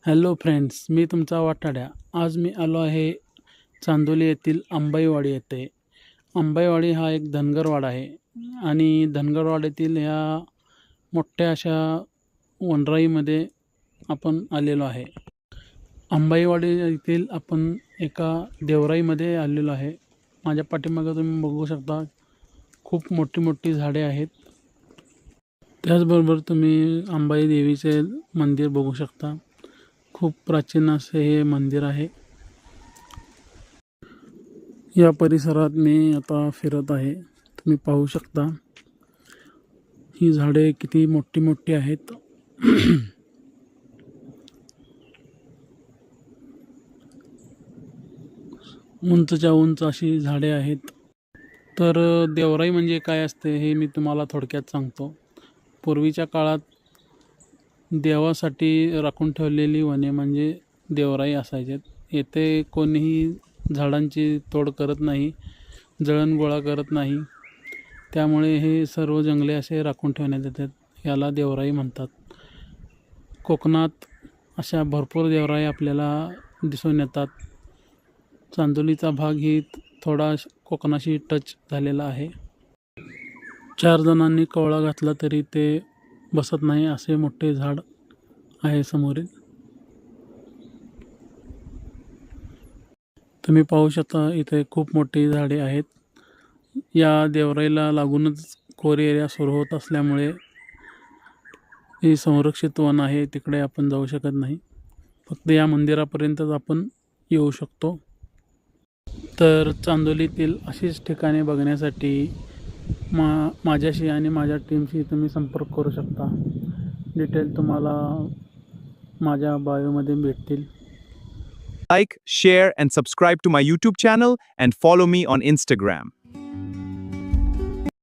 Hello friends, मी तुमचा वाटाड्या. आज मी आलो आहे चांदोली येथील अंबाईवाडी येथे. अंबाईवाडी हा एक धनगरवाडा आहे आणि धनगरवाड्यातील ह्या मोठ्या अशा वनराईमध्ये आपण आलेलो आहे. अंबाईवाडी येथील आपण एका देवराईमध्ये आलेलो आहे. माझ्या पाठीमागं तुम्ही बघू शकता खूप मोठी मोठी झाडे आहेत. त्याचबरोबर तुम्ही अंबाई देवीचे मंदिर बघू शकता. खूप प्राचीन असे हे मंदिर आहे. या परिसरात मी आता फिरत आहे. तुम्ही पाहू शकता ही झाडे किती मोठी मोठी आहेत. उंचच्या उंच अशी झाडे आहेत. तर देवराई म्हणजे काय असते हे मी तुम्हाला थोडक्यात सांगतो. पूर्वीच्या काळात देवासाठी राखून ठेवलेली वने म्हणजे देवराई असायचे. येथे कोणीही झाडांची तोड करत नाही, जळणगोळा करत नाही. त्यामुळे हे सर्व जंगले असे राखून ठेवण्यात येतात. याला देवराई म्हणतात. कोकणात अशा भरपूर देवराई आपल्याला दिसून येतात. चांदोलीचा भाग ही थोडा कोकणाशी टच झालेला आहे. 4 जणांनी कवळा घातला तरी ते बसत नाही असे मोठे झाड आहे समोरील. तुम्ही पाहू शकता इथे खूप मोठी झाडे आहेत. या देवराईला लागूनच कोरी एरिया सुरू होत असल्यामुळे ही संरक्षित वन आहे. तिकडे आपण जाऊ शकत नाही. फक्त या मंदिरापर्यंतच आपण येऊ शकतो. तर चांदोलीतील अशीच ठिकाणे बघण्यासाठी माझ्याशी आणि माझ्या टीमशी तुम्ही संपर्क करू शकता. डिटेल तुम्हाला माझ्या बायोमध्ये भेटतील. Like, share, and subscribe to my YouTube channel and follow me on Instagram.